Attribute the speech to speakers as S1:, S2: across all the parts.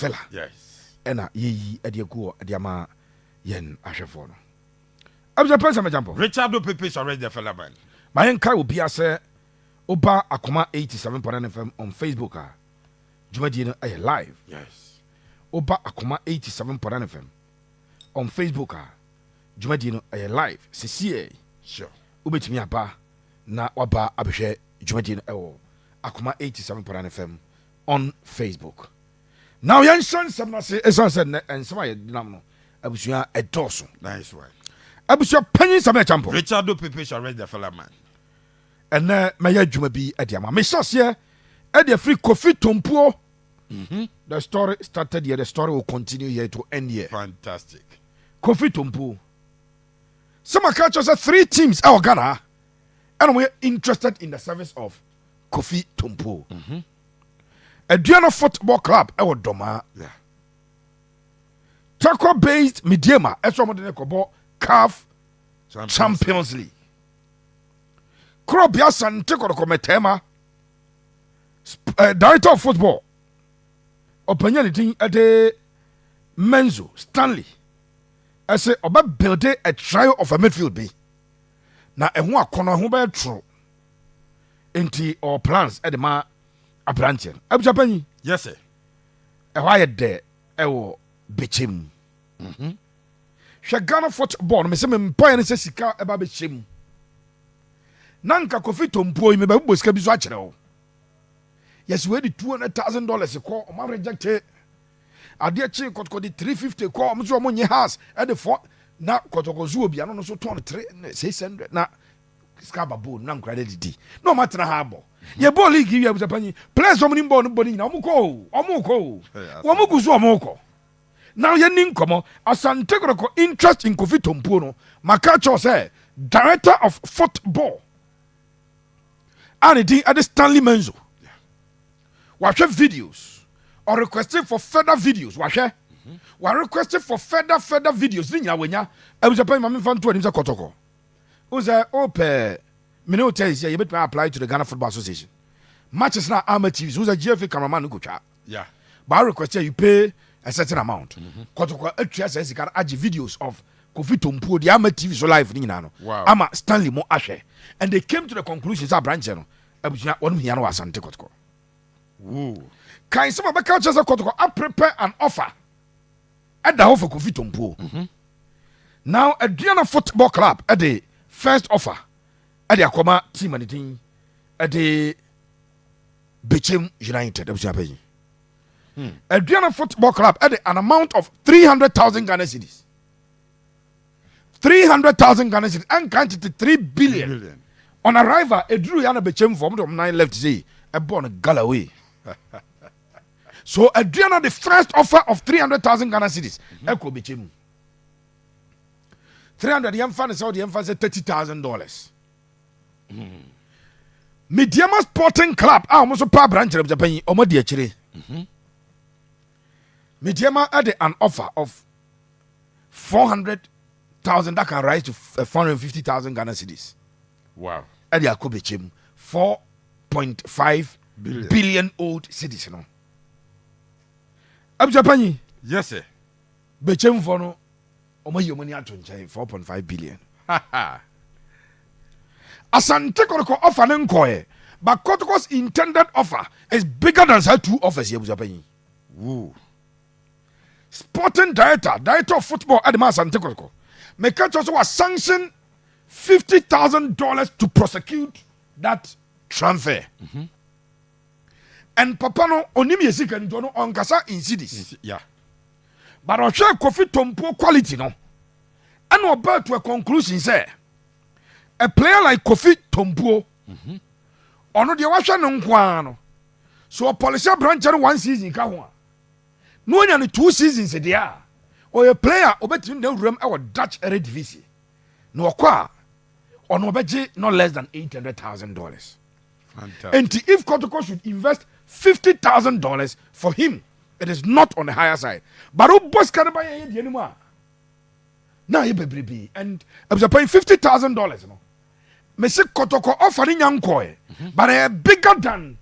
S1: Tela.
S2: Yes.
S1: Ena ye ediaku ediama yen ahwefo no. Abja pensa me jampo.
S2: Richard Pepe is already the fella man.
S1: My enkai will be as Oba Akoma 87.9 FM on Facebook. Jumadi no live.
S2: Yes.
S1: Oba Akoma 87.9 FM on Facebook. Jumadi no live. Sisi
S2: sure.
S1: Ubetimi aba na waba abehwe Jumadi no Akoma 87.9 FM on Facebook. Now yan son some na say esan said and some dinam no abusua edoso.
S2: Nice one.
S1: Abusua panyin some champo.
S2: Richard Pepe is already the fella man.
S1: And my adwuma bi adiama. Me sase e de free Kofi Tompuo. The story started here, the story will continue here to end here.
S2: Fantastic.
S1: Kofi Tompuo. Some cultures are 3 teams out Ghana and we're interested in the service of Kofi Tompuo. A Diana Football Club our Doma.
S2: Yeah.
S1: Taco based Medeama as someone in the CAF Champions League. Krobia Asante Kotoko Medeama, director of football. Opinion at the Menzo Stanley. I say about building a trial of a midfield be. Na ehun akono ho be true. Enti our plans at the ma abranche. Abuja panyi.
S2: Yes sir.
S1: Ehwa ye de ewo bechem. Hwe Ghana football me se me mpa ne se sika eba bechem. Nanka Kofi Tompuo me ba bo sika bi so akere wo. Yes, we the $200,000 call. O ma reject it. Ade chi Kotoko di 350 call. Mo so mo nye house at the 4 na Kotoko zu obi ano no so turn 600 na skaba bo na credit di. No matter na ha bo. Ye ball league you Japan. Players omo ni ball no body na omo ko. Wo mo guzu omo ko. Now ye nin komo Asante Kotoko interest in Kofi Tompuo no. Makacho say director of football. And it at the Stanley Menzo. Watch videos or requesting for further videos. Watch we requesting for further videos. Ninya wenya. I was a pay mami fan to him sa Kotoko. Who's a ope? Me no tell you better apply to the Ghana Football Association. Matches now amateur TVs. Who's a GFA cameraman who go chat.
S2: Yeah.
S1: But I request you pay a certain amount. Kotoko actually says he can add videos of Kofi Tompuo the amateur TV so live ni no.
S2: Wow.
S1: Ama Stanley mo ashe. And they came to the conclusion that branch no. Abusua wonu hia no Asante Kotoko.
S2: Woo.
S1: Can some of the cultures of Kotoko I prepare an offer at the offer Kofi Tompuo. Now a Diana Football Club at the first offer at the Akoma team and the team at the Bechem United. A Diana Football Club at an amount of 300,000 Ghana cedis. 300,000 Ghana cedis and counted 3 billion. On arrival, a Drew Yana Bechem from 9 left say a born Galloway. So Adriana the first offer of 300,000 Ghana cedis. Eko Bechem. 300 young fans Saudi young fans $30,000. Medeama Sporting Club almost a power branch of Japan Omodi Achire. Medeama had an offer of 400,000 that can rise to 450,000 Ghana cedis.
S2: Wow.
S1: Adi Akobechem 4.5 billion old cities no. Abjapani.
S2: Yes sir.
S1: Bechem for no omo yi money ato nche 4.5 billion. Asante Kotoko offer nkoe. But Kotoko's intended offer is bigger than say 2 offers here Abjapani.
S2: Woo.
S1: Sporting director of football at the Asante Kotoko. Make also was sanctioned $50,000 to prosecute that transfer. And Papa no onimi esika njo no onkasa in cities.
S2: Yeah.
S1: But o share Kofi Tompuo quality no. And about to a conclusion say a player like Kofi Tompuo ono de wa hwe no nko no. So a police branch no 1 season ka ho. No nya no 2 seasons there. Or a player obetimi na wuram e wo Dutch Eredivisie. No kwa ono beje no less than $800,000.
S2: Fantastic.
S1: And if Kotoko should invest $50,000 for him, it is not on the higher side. But who boss can buy any anymore? Now you baby and I was paying $50,000. No, Mr. Kotoko offering young koi, but bigger than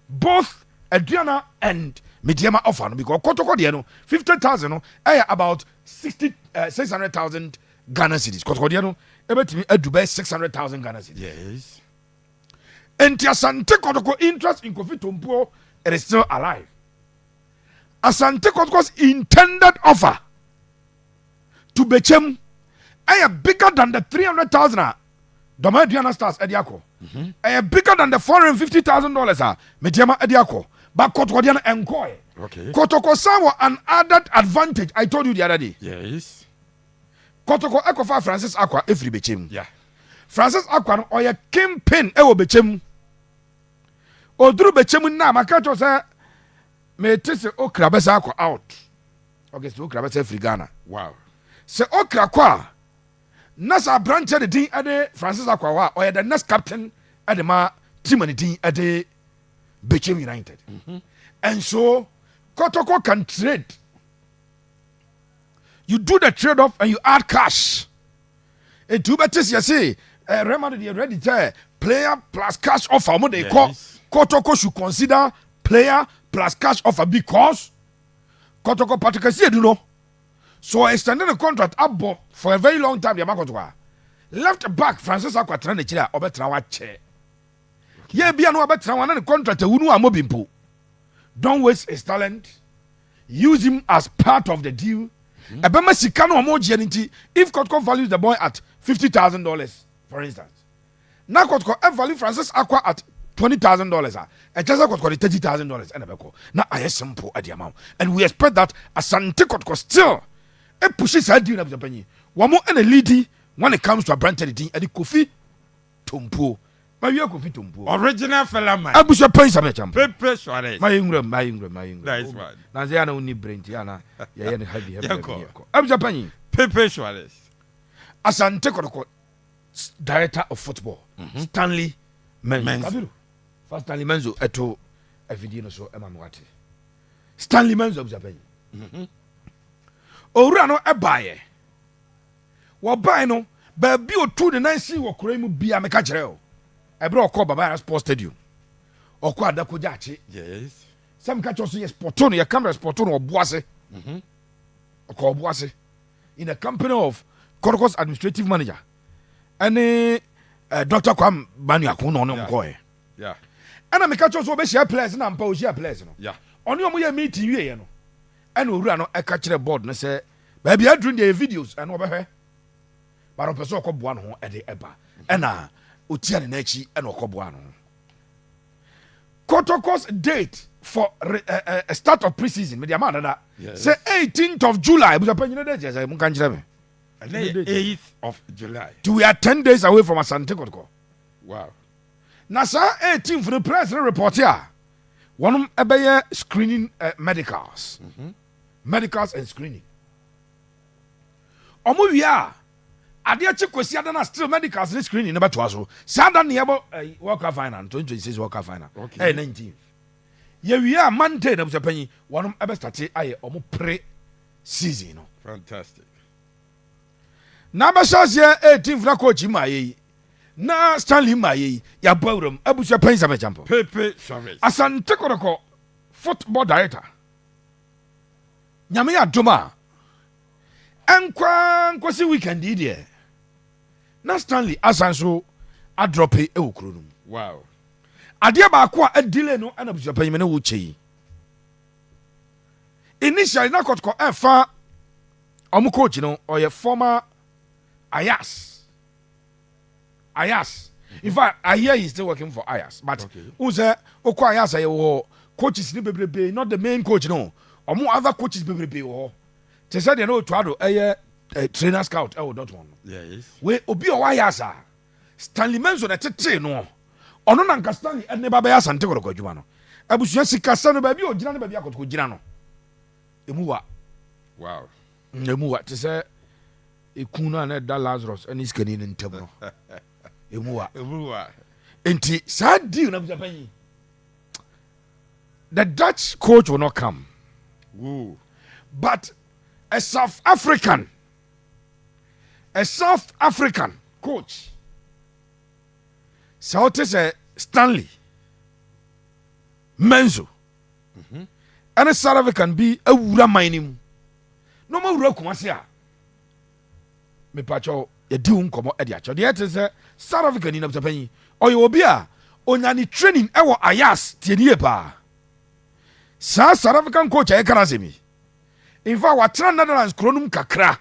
S1: both Adriana and Medeama offer no because Kotoko deɛ no 50,000 no about 600,000 Ghana cedis. Kotoko deɛ no ebetimi adube 600,000 Ghana cedis.
S2: Yes.
S1: Enti Asante Kotoko interest in Kofi Tompuo, it is still alive. Asante Kotoko's intended offer to Bechem bigger than the 300,000 Domadiana Stars Ediako. Bigger than the $450,000 Medeama Ediako. But Kotoko Diana Enkoy.
S2: Okay.
S1: Kotoko saw an added advantage. I told you the other day.
S2: Yes.
S1: Kotoko Ekofa Francis Aqua every Bechem.
S2: Yeah.
S1: Francis Aqua or a kingpin ewo Bechem. Oduru Bechem na makacho say me tese okra besa akọ out. Okay, so okra besa free Ghana.
S2: Wow.
S1: Se okra kwa na sa branch de din ade Francis Akwa wa or the next captain ade ma team ani din ade Bechem United. And so Kotoko can trade. You do the trade off and you add cash. And two betters you say Rema de ready to player plus cash offer mo they call Kotoko should consider player plus cash offer because Kotoko Patrick do know. So extended the contract up for a very long time. The left back Francis Akwa training chira obetra wa che. Ye bia no obetra wa na the contract unu amobimpo. Don't waste his talent. Use him as part of the deal. Ebema sika no mo nti if Kotoko values the boy at $50,000 for instance. Now Kotoko value Francis Akwa at $20,000. And just got $30,000 and a now I simple at the amount. And we expect that Asante Kotoko still it pushes her deal of the penny. One more and a lady when it comes to a brand and the Kofi Tompuo. My Kofi Tompuo.
S2: Original fella man.
S1: I push a price of a champ.
S2: Pepe Suarez.
S1: My Ingram.
S2: Nice one.
S1: Naziana only brain Tiana. Yeah, heavy.
S2: Yako.
S1: I'm Japan.
S2: Pepe Suarez.
S1: Asante Kotoko, director of football. Stanley Menzo. First Stanley Menzo eto a video no so emamwate. Stanley Menzo of Japan. Owura no ebaye. Wo bae no ba bi otu de nan si wo kora mu bia meka kire o. Ebra okọ baba sports stadium. Okọ adako jache.
S2: Yes.
S1: Some catch also yes sporto no, your camera sporto no oboase. Okọ oboase. In the company of Kotoko's administrative manager. And Dr. Kwam Banyako no mkoe.
S2: Yeah.
S1: And I make a choice over share players and I'm share players.
S2: Yeah.
S1: On your meeting, you know. And we run a catch the board and say, baby, I drink the videos and over here. But a person called one at the Eba. And Utian Nechi and Okobuano. Kotoko's date for a start of preseason, Medeama, say 18th of July. Was a penny days, I can't
S2: 8th of July.
S1: We are 10 days away from Asante Kotoko.
S2: Wow.
S1: Now, sir, 18 for the press report here. One of screening medicals. Medicals and screening. Omo we are. Adia chekwesi adana still medicals and screening number 2. Sada niabo worker final 2026 worker final.
S2: Okay.
S1: 19th. Ye we are Monday na busapanyi. One of start aye omo pre season no.
S2: Fantastic.
S1: Na ba shase 18th na coach ma ye. Na Stanley Maye, ya bawrum, abusia pensa me champo.
S2: Pepe Suarez.
S1: Asante Kotoko, football director. Nyame ya doma. Enkwa nkwasi weekend idie. Na Stanley asanso a drop e okuro no.
S2: Wow.
S1: Ade ba ko a delay no ana abusia penyi me na wo chei. Initially na Kotoko efa omu coach no or your former Ayas. In fact, I hear he's still working for Ayas. But who's Oko Ayas? I coaches not the main coach, no. Or more other coaches. They said they know to a trainer scout. Oh, that one.
S2: Yes.
S1: We obi o Ayasa. Stanley Menzo na tete no. Ono na nka Stanley ene baba ya Asante Kotoko adwuma no. Abusua sika sano ba bi o gina no ba bi akotoko gina no. Emuwa.
S2: Wow.
S1: Emuwa. They say ekuna na da Lazarus and his canine in table.
S2: Emuwa.
S1: Enti sad deal na busapanyi. The Dutch coach will not come.
S2: Woo.
S1: But a South African coach. So it is a Stanley Menzo. ɛne South African bi awura man no mu na ɔma wura Kumasi a mepakyɛw yɛdi wo nkɔmmɔ ɛde akyɛw deɛ ɛte sɛ South African ni na busa panyin ɔyɛ obi a onyane training ɛwɔ Ayas tie nie paa saa South African coach a yɛka no asɛm yi in fact watena Netherlands kuro nom kakra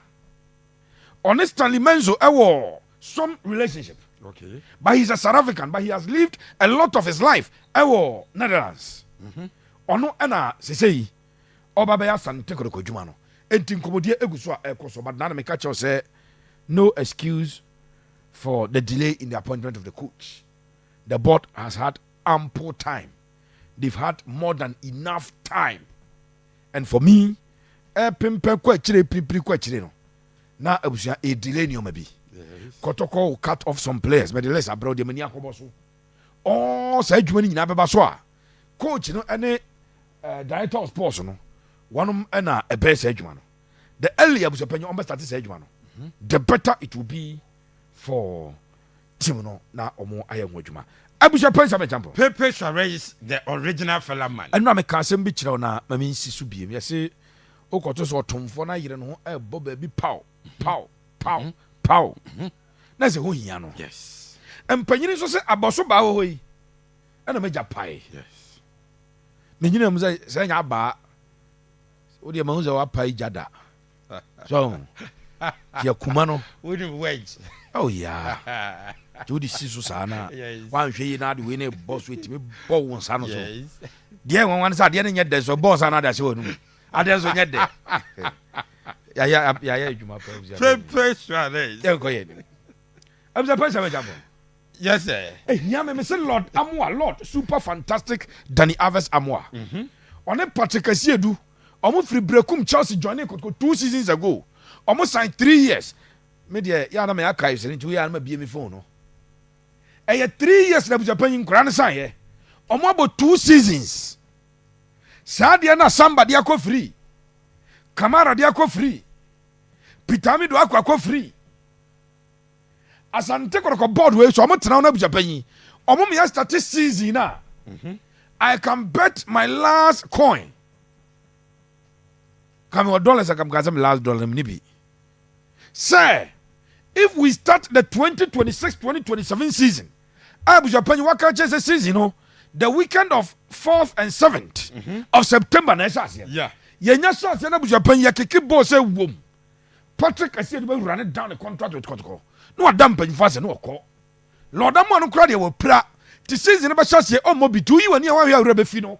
S1: ɔne Stanley Menzo ɛwɔ some relationship.
S2: Okay.
S1: But he's a South African, but he has lived a lot of his life ɛwɔ Netherlands. Ɔno ɛna sesei ɔba bɛyɛ Asante Kotoko dwuma no. Enti nkɔmmɔdie egu so a ɛkɔ so, but nana meka kyerɛw sɛ no excuse for the delay in the appointment of the coach. The board has had ample time. They've had more than enough time. And for me, pimpe kwa chire piripiri kwa chire no. Na abusua a delay ni omabi. Kotoko will cut off some players, but the less abroad the many akobo so. Oh, say adwuma ni nyina beba so a. Coach no ene director of sports no. One na a best adwuma no. The earlier abusua panyo on start say adwuma no. The better it will be for team no na omo aye ho adwuma. Abusua pan some example.
S2: Pepe Suarez, the original fella man.
S1: Enu am ka asem bi kyerɛw na ma me nsi so biem. Ye se okoto so otomfo na yire no ho ebo ba bi pow. Na se ho hia no.
S2: Yes.
S1: Empanyini so se aboso ba ho yi. Ana meja pai.
S2: Yes.
S1: Menyina mu se nya ba. Wo de ma hu se wa pai jada. So. Ya kuma no.
S2: Wouldn't wedge.
S1: Oh yeah. Jodi siso sana.
S2: Yes.
S1: Wan hwe yi na de we ne boss we timi bo won sa no so.
S2: Yes.
S1: Die wan sa de ne nye de so boss na da se wonu. Ade so nye de. Ya adwuma pa.
S2: Pepe Suarez.
S1: Ya ko ye. Abza pa sa meja bo.
S2: Yes, sir.
S1: Ehia me say Lord Amoa, Lord super fantastic Danny Alves Amoa. On Patrick Asiedu, omo free breakum Chelsea joining 2 seasons ago. Omo signed 3 years. Me de ya na me aka you say nti we ya na bie me phone no. 3 years na buja pan nkura ne sign ye. Omo about 2 seasons. Saa de na Samba de akọ free. Kamara de akọ free. Pitami do akọ free. Asante Kotoko board way so omo tena na buja pan. Omo me start season na. I can bet my last coin. Come on dollars I can get some last dollar nibi. Say, if we start the 2026-2027 season, Japan waka chase season, no, the weekend of 4th and 7th of September next year.
S2: Yeah.
S1: Yenya shot na Japan ya kiki boss say wom. Patrick I said we run it down the contract with Kotoko. No adam pen fast no call. Lord Amon no crowd will pra. The season never shot say oh mobi 2 you and you rebe fino.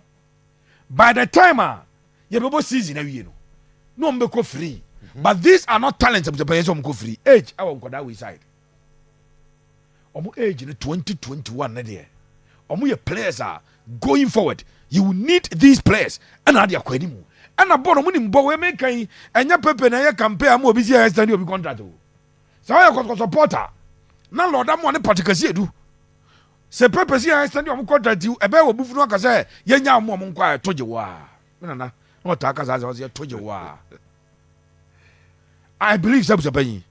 S1: By the time you be season every year no mbeko free. But these are not talents of the players who go free. Age, I won't go that way side. Omo age in 2021 na there. Omo your players are going forward. You will need these players. And I dia kwani mu. And aboard omo ni mbo we make kan enya pepe na ye campaign am obi si extend obi contract o. So I got supporter. Na Lord am one particular do. Se pepe si extend omo contract you e be wo bufu no ka say ye nya omo nkwa toje wa. Me na no ta ka za ye toje wa. I believe Sabsabayi.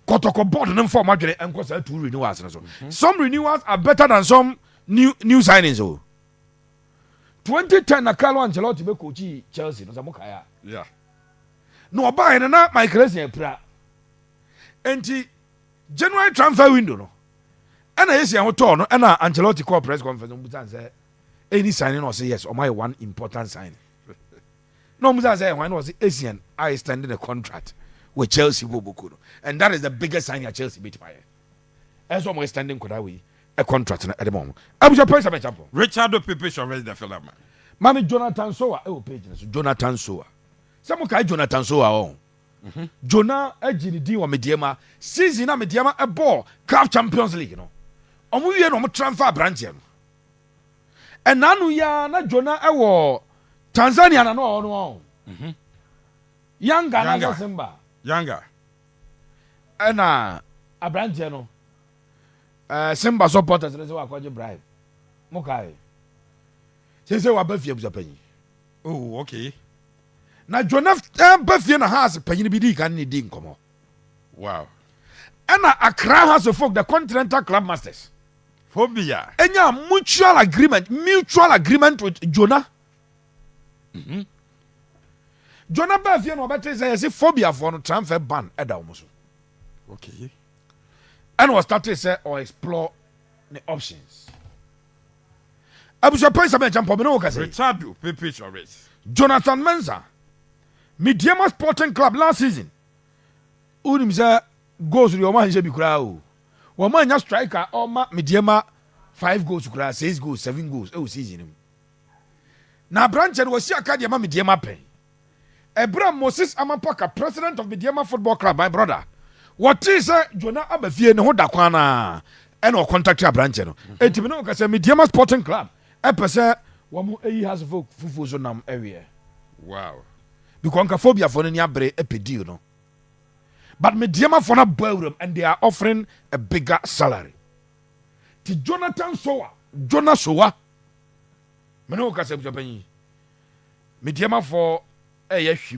S1: Kotoko board and form actually and cause 2 renewals. Some renewals are better than some new signings. 2010 na Carlo Ancelotti be coach Chelsea no Samukaya.
S2: Yeah.
S1: No buy na my crazy pra. Enti January transfer window no. And I say am to no and Ancelotti call press conference mbutan say any signing or say yes or my one important signing. No mbutan say why no say Asian I extended the contract with Chelsea Bobokuno. And that is the biggest signing at Chelsea beat by. As one standing could we a contract at the moment. I was your person example.
S2: Richard Pepe Suarez the fella man.
S1: Mammy Jonathan Soa, page Jonathan Soa. Some guy Jonathan Soa on. Jonah Ejini D or Medeama, season a Medeama a ball, CAF Champions League, you know. We are no transfer branch. And now we are not Jonah Ewo Tanzania no. Younger Simba.
S2: Younger.
S1: And a branch, you know. Simba supporters, they say, what you bribe? Mokai. Say, what Buffy was a penny.
S2: Oh, okay.
S1: Now, Jonah Buffy and a house, penny be can need income.
S2: Wow.
S1: And Accra has a folk, the Continental Club Masters.
S2: Phobia.
S1: And yeah, mutual agreement with Jonah. Jonah Bafia no better say as phobia for no transfer ban eda omuso.
S2: Okay.
S1: And was started say or explore the options. Abusha Prince Abe Jampo me no ka say.
S2: Richard Pepe Chores.
S1: Jonathan Mensah, Medeama Sporting Club last season. Unim say goals the Oman Jebi kura o. Woman nya striker Oma Medeama 5 goals kura 6 goals 7 goals e season. Na branch and was akadi ma Medeama pen. Ebra Moses Amapaka, president of Medeama Football Club, my brother. What is Jonah Abafie ne ho da kwana and or contact your branch no. Enti no ka say Medeama Sporting Club. Epese wamu has fufu so nam area.
S2: Wow.
S1: Because nka phobia for any abre epedi no. But Medeama for na ballroom and they are offering a bigger salary. Ti Jonathan Sowa, Jonah Sowa. Me no ka say Medeama for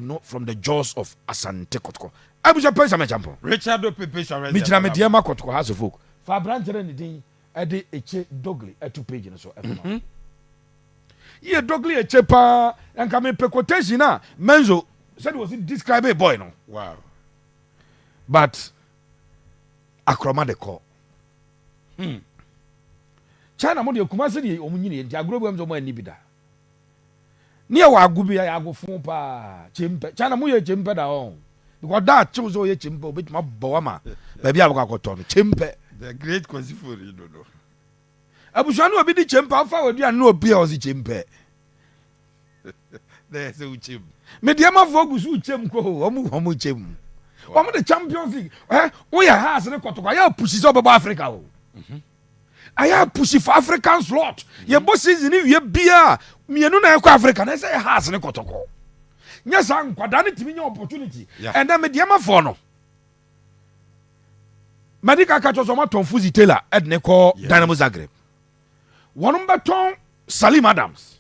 S1: no from the jaws of Asante Kotoko. Abusha Pesa me champo.
S2: Richard Pepe Chores.
S1: Mijina Medeama Kotoko has a folk. Fa branch ni din e de Etse Dogli e 2 page no so e. Ye Dogli Etse pa enka me pe quotation na Menzo said was it describe a boy no.
S2: Wow.
S1: But akroma de call. China mo de Kumasi de omunyini nti agro bu amzo mo ani bida. Ni e wa agubi ya agofun pa chimpe. China mo ye chimpe da on. Because that chose ye chimpe obetuma bawama. Baby abaka koto no chimpe.
S2: The great Kosifori no.
S1: Abusha no obi di chimpe afa wadu an no obi o si chimpe.
S2: There's a chim.
S1: Medeama fogu su chem ko omu chem. Omu the Champions League. We ya has ne kotoko ya pushi so baba Africa o. Aya pushi for African slot. Ye bo season ni wie bia mienu na ekọ Africa na say has ne kotoko. Nya san kwada ne timi nya opportunity. And then Medeama for no. Medical catch so ma Tonfuzi Taylor edne ko Dynamo Zagreb. Wonum beton Salim Adams.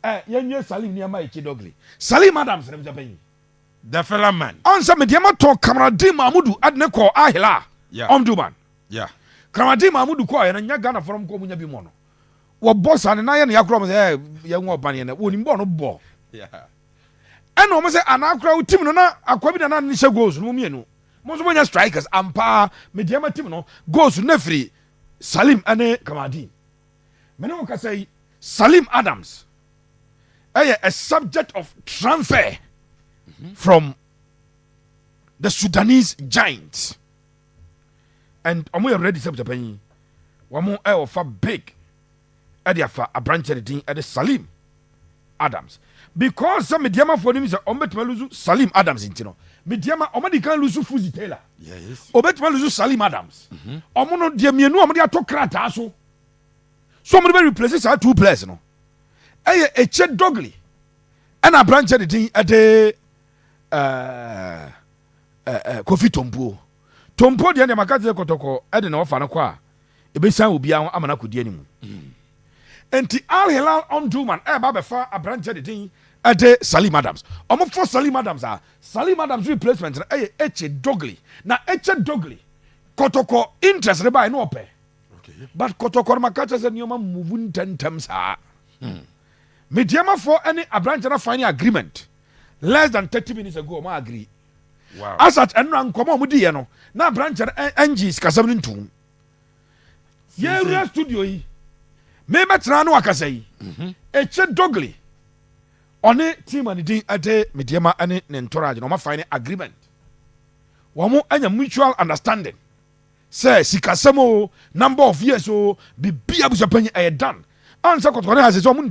S1: Yenye Salim ni ama Etse Dogli. Salim Adams ne mjapanyi.
S2: The fella man.
S1: Onsa Medeama ton Kamradin Mahmudu adne ko Ahila. Omduban.
S2: Yeah.
S1: Kamradin Mahmudu ko ya nya Ghana from ko munya bi mo no. Wo boss ane na ye ne yakro mo say ye nwo ban ye na woni mbo no bo.
S2: Yeah.
S1: And o mo say anakra team no na akwa bi na ne hye goals no mienu. Mo so bonya strikers ampa Medeama team no goals na free Salim ane Kamradin. Me no ka say Salim Adams a subject of transfer from the Sudanese giants. And omo ready to Japan. Wamo offer big for a branch of the Salim Adams. Because some Medeama for him is a Ombetmaluzu Salim Adams in Tino. Medeama Omadi can lose Fuzi Taylor.
S2: Yes.
S1: Obetmaluzu Salim Adams. Omono Diamianu Amadia Tokrata so. Somebody replaces our 2 players, no. Etse Dogli and a branch of the thing at the Kofi Tompo the Makaze Kotoko at the North Anaqua. A besan will be our Amanaku anymore. And the Al Hilal on Duman, Babafa, a branch of the thing at the Salim Adams. Almost 4 Salim Adams are Salim Adams replacement. Etse Dogli. Now Etse Dogli Kotoko interested by no pay. But Kotoko Makacha said, "You're moving 10 times." Medeama for any a branch and finding agreement less than 30 minutes ago. I agree.
S2: Wow.
S1: As at and run come on with the no. Now branch and NG's Casamin tune. Yeah, studio. Maybe Trano Akasei. Etse Dogli. On a team and the at Medeama and Nentorage. No, finding agreement. One more and a mutual understanding. Say, Sikasamo, number of years so be Abuja a done. Answer Kotoko has his own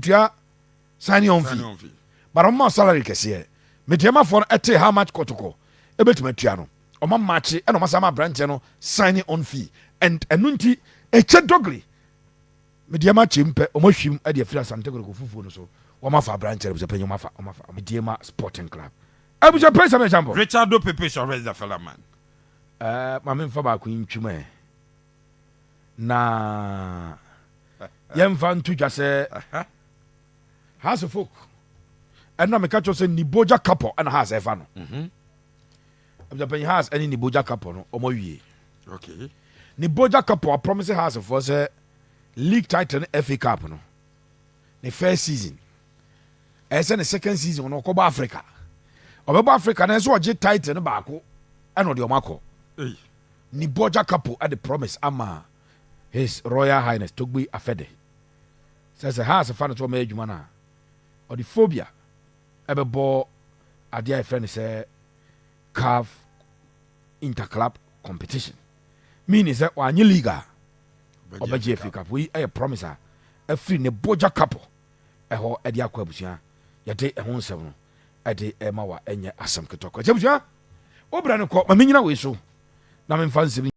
S1: signing on fee. But on my salary kesiye. Medeama for ete how much Kotoko. Ebet metiano. O ma match and o masama branch no signing on fee. And enunti Etse Dogli. Medeama chimpe o mo hwim e de afira Asante Kotoko fufu no so. O ma fa branch Abuja penyo ma fa Medeama Sporting Club. Abuja place am example.
S2: Richard Pepe Chores the fella man.
S1: Mame mfa ba ko ntwuma na yemfa ntu dwa se house of folk and na me catch say Niboja couple and house efa no I'm Japan house any Niboja couple no omo wie
S2: okay
S1: Niboja couple I promise house for say league title FA Cup no the first season ɛsɛ ne second season no ɔkɔbɔ Africa ɔbɛbɔ Africa na ɛsɛ ɔgye title no baako ɛna ɔde ɔmo akɔ
S2: Hey.
S1: ni Borgia couple at the promise ama His Royal Highness Togbi Afede sɛ ha asɛfa no to ɔma adwuma no a ɔde phobia ɛbɛbɔ adeɛ a yɛfrɛ no sɛ CAF interclub competition meaning sɛ ɔanyɛ league a ɔbɛgye Africa Cup wei ɛyɛ promise a afiri ne Borgia couple ɛhɔ ɛde akɔ abusua yɛde ɛho nsɛm no ɛde ɛma wa ɛnyɛ asɛm ketɔkɔ kyɛ abusua wobra no kɔ ma menyina wei so na memfa nsɛm